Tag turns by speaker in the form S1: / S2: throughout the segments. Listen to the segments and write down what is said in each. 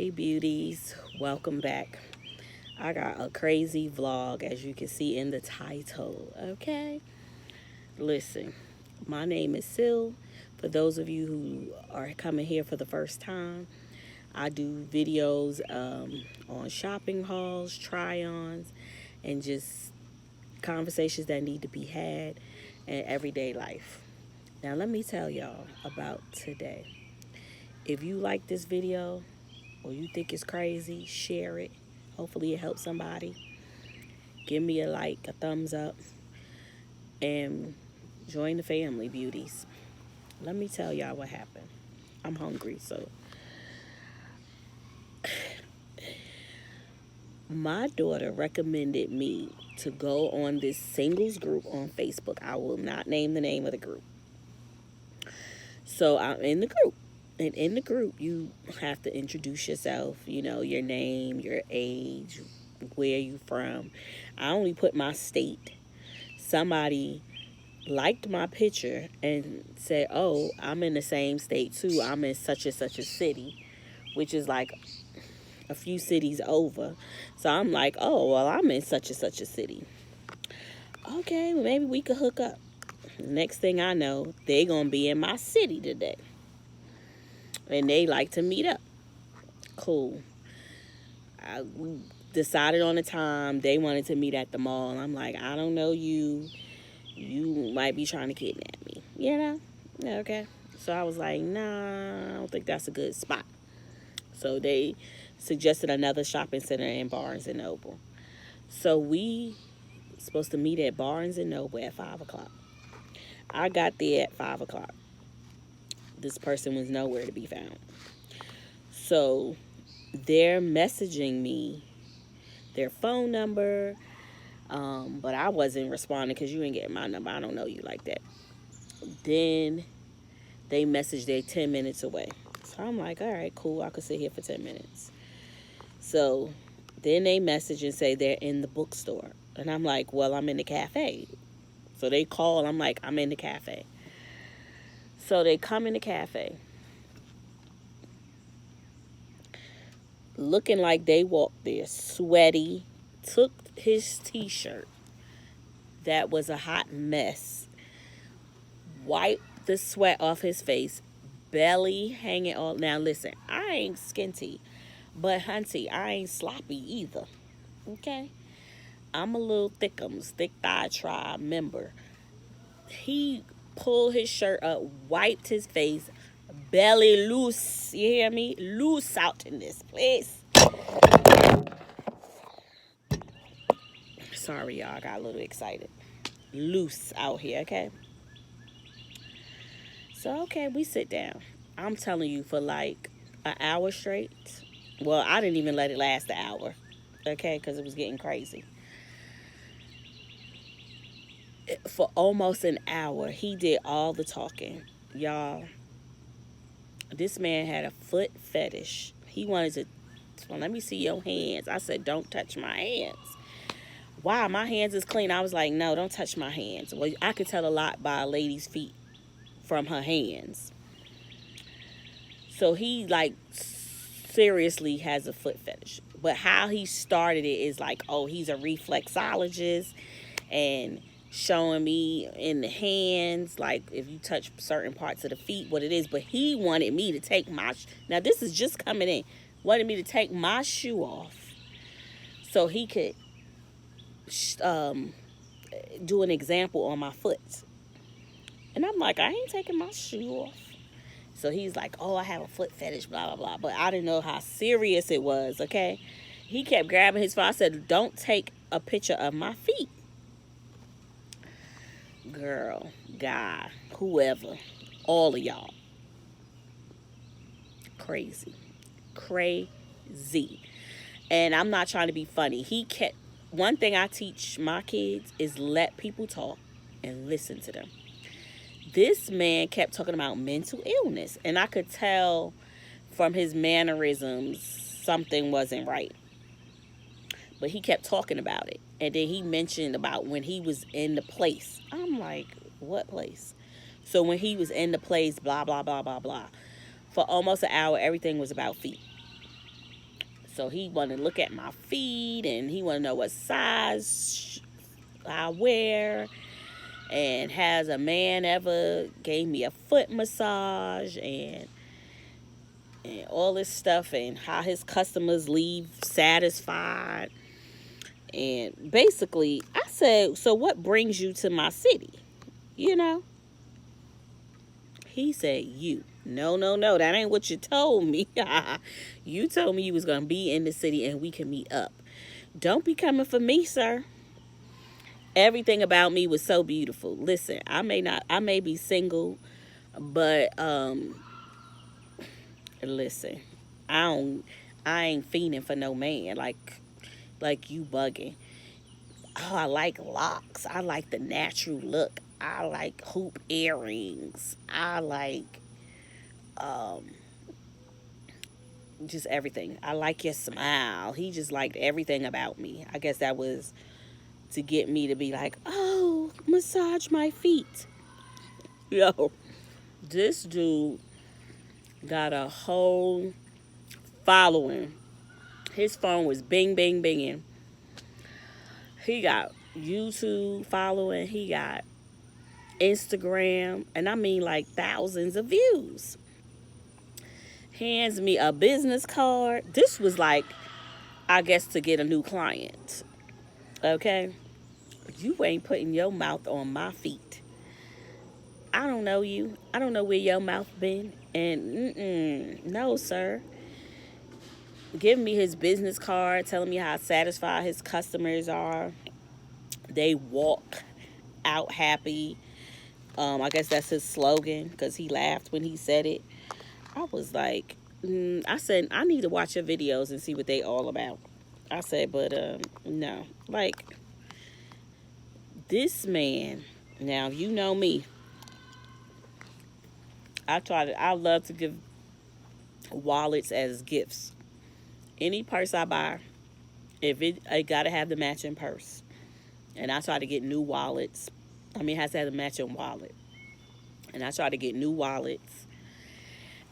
S1: Hey beauties, welcome back. I got a crazy vlog as you can see in the title, okay? Listen, my name is Sil. For those of you who are coming here for the first time, I do videos on shopping hauls, try-ons, and just conversations that need to be had in everyday life. Now let me tell y'all about today. If you like this video, or you think it's crazy, share it. Hopefully it helps somebody. Give me a like, a thumbs up, and join the family, beauties. Let me tell y'all what happened. I'm hungry, so my daughter recommended me to go on this singles group on Facebook. I will not name the name of the group. So I'm in the group. And in the group, you have to introduce yourself, your name, your age, where you from. I only put my state. Somebody liked my picture and said, oh, I'm in the same state too. I'm in such and such a city, which is like a few cities over. So I'm like, oh, well, I'm in such and such a city. Okay, well, maybe we could hook up. Next thing I know, they going to be in my city today. And they like to meet up. Cool. I decided on a time. They wanted to meet at the mall. I'm like, I don't know you. You might be trying to kidnap me. Okay. So I was like, nah, I don't think that's a good spot. So they suggested another shopping center in Barnes and Noble. So we supposed to meet at Barnes and Noble at 5 o'clock. I got there at 5 o'clock. This person was nowhere to be found. So they're messaging me their phone number, but I wasn't responding because you ain't getting my number. I don't know you like that. Then they messaged they're 10 minutes away. So I'm like, all right, cool. I could sit here for 10 minutes. So then they message and say they're in the bookstore. And I'm like, well, I'm in the cafe. So they call. I'm like, I'm in the cafe. So they come in the cafe looking like they walked there sweaty, took his t-shirt that was a hot mess, wiped the sweat off his face, belly hanging all. Now listen, I ain't skinty, but hunty, I ain't sloppy either. Okay? I'm a little thickums, thick thigh tribe member. He pulled his shirt up, wiped his face, belly loose. You hear me? Loose out in this place. Sorry, y'all. I got a little excited. Loose out here, okay? So, okay, we sit down. I'm telling you, for like an hour straight. Well, I didn't even let it last an hour, okay? Because it was getting crazy. For almost an hour, he did all the talking. Y'all, this man had a foot fetish. He wanted to, well, let me see your hands. I said, don't touch my hands. Wow, my hands is clean. I was like, no, don't touch my hands. Well, I could tell a lot by a lady's feet from her hands. So he, like, seriously has a foot fetish. But how he started it is like, oh, he's a reflexologist and showing me in the hands, like if you touch certain parts of the feet, what it is. But he wanted me to take my, now this is just coming in, wanted me to take my shoe off so he could do an example on my foot. And I'm like, I ain't taking my shoe off. So he's like, oh, I have a foot fetish, blah, blah, blah. But I didn't know how serious it was, okay? He kept grabbing his phone. I said, don't take a picture of my feet. Girl, guy, whoever, all of y'all. Crazy. Crazy. And I'm not trying to be funny. One thing I teach my kids is let people talk and listen to them. This man kept talking about mental illness, and I could tell from his mannerisms something wasn't right. But he kept talking about it. And then he mentioned about when he was in the place. I'm like, what place? So when he was in the place, blah, blah, blah, blah, blah. For almost an hour, everything was about feet. So he want to look at my feet, and he want to know what size I wear, and has a man ever gave me a foot massage, and all this stuff, and how his customers leave satisfied. And basically, I said, so what brings you to my city? You know? He said, you. No, no, no, that ain't what you told me. You told me you was going to be in the city and we can meet up. Don't be coming for me, sir. Everything about me was so beautiful. Listen, I may be single, but listen, I don't, I ain't fiending for no man like you bugging. Oh, I like locks. I like the natural look. I like hoop earrings. I like um just everything. I like your smile. He just liked everything about me. I guess that was to get me to be like, oh, massage my feet. Yo, this dude got a whole following. His phone was bing, bing, binging. He got YouTube following. He got Instagram. And I mean like thousands of views. Hands me a business card. This was like, I guess, to get a new client. Okay? You ain't putting your mouth on my feet. I don't know you. I don't know where your mouth been. And no, sir. Giving me his business card, telling me how satisfied his customers are. They walk out happy. I guess that's his slogan because he laughed when he said it. I was like, I said, I need to watch your videos and see what they all about. I said, but no. Like, this man, now, you know me. I love to give wallets as gifts. Any purse I buy, if I gotta have the matching purse. And I try to get new wallets. I mean, it has to have the matching wallet. And I try to get new wallets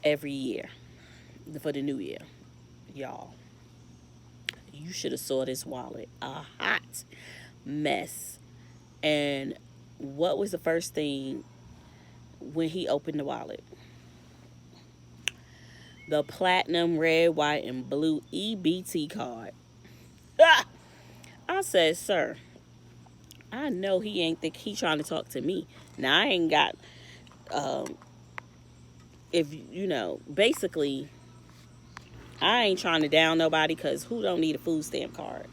S1: every year for the new year. Y'all, you should have saw this wallet. A hot mess. And what was the first thing when he opened the wallet? The platinum, red, white, and blue EBT card. Ah! I said, sir, I know he ain't think he trying to talk to me. Now, I ain't got, if you know, basically, I ain't trying to down nobody because who don't need a food stamp card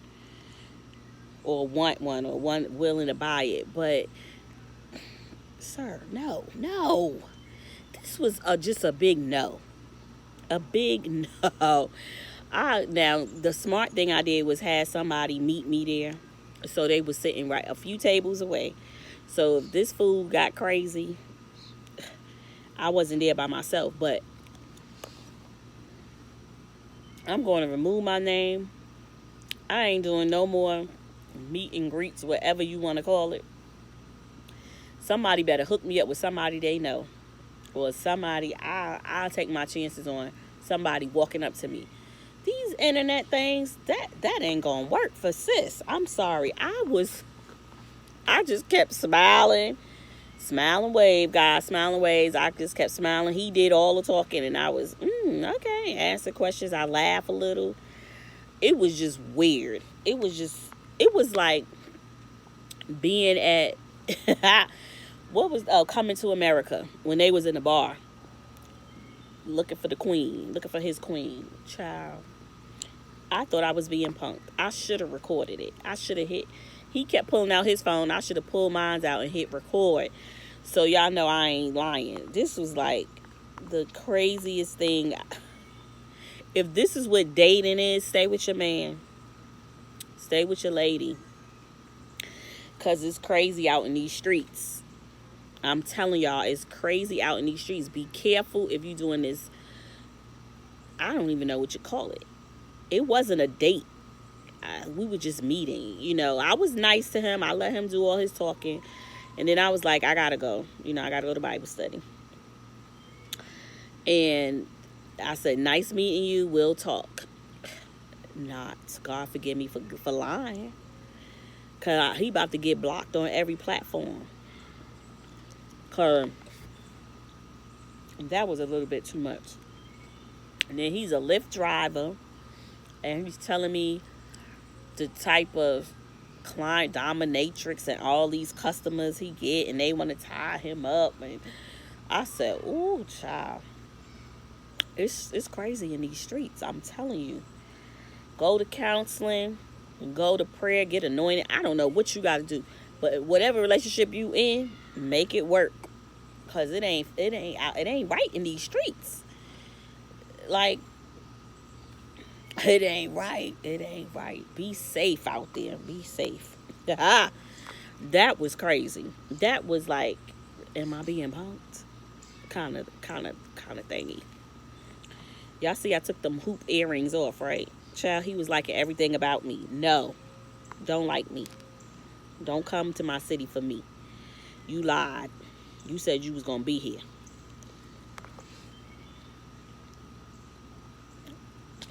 S1: or want one or one willing to buy it. But, sir, no, no. This was just a big no. A big no. Now, the smart thing I did was have somebody meet me there. So they was sitting right a few tables away. So if this food got crazy, I wasn't there by myself. But I'm going to remove my name. I ain't doing no more meet and greets, whatever you want to call it. Somebody better hook me up with somebody they know. Or somebody I'll take my chances on somebody walking up to me. These internet things, that ain't gonna work for sis. I'm sorry. I just kept smiling. Smile and wave, guys. Smile and waves. I just kept smiling. He did all the talking, and I was, okay. Answer questions. I laugh a little. It was just weird. It was like being at, Coming to America, when they was in the bar. Looking for the queen. Looking for his queen. Child. I thought I was being punked. I should have recorded it. I should have hit. He kept pulling out his phone. I should have pulled mine out and hit record. So y'all know I ain't lying. This was like the craziest thing. If this is what dating is, stay with your man. Stay with your lady. Because it's crazy out in these streets. I'm telling y'all, it's crazy out in these streets. Be careful if you're doing this. I don't even know what you call it. It wasn't a date. We were just meeting. You know, I was nice to him. I let him do all his talking. And then I was like, I got to go. You know, I got to go to Bible study. And I said, nice meeting you. We'll talk. not. God forgive me for lying. Cause he about to get blocked on every platform. Cause that was a little bit too much. And then he's a Lyft driver, and he's telling me the type of client dominatrix and all these customers he get, and they want to tie him up. And I said, "Ooh, child, it's crazy in these streets. I'm telling you. Go to counseling, go to prayer, get anointed. I don't know what you got to do, but whatever relationship you in, make it work, cause it ain't right in these streets. Like, it ain't right. It ain't right. Be safe out there. Be safe." That was crazy. That was like, am I being punked? Kind of thingy. Y'all see, I took them hoop earrings off, right? Child, he was liking everything about me. No, don't like me. Don't come to my city for me. You lied. You said you was gonna be here.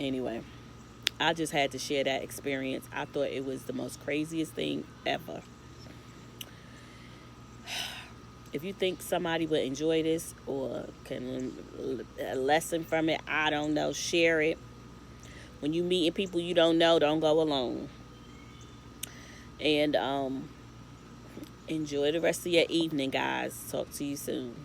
S1: Anyway, I just had to share that experience. I thought it was the most craziest thing ever. If you think somebody would enjoy this or can a lesson from it, I don't know. Share it. When you meeting people you don't know, don't go alone. And enjoy the rest of your evening, guys. Talk to you soon.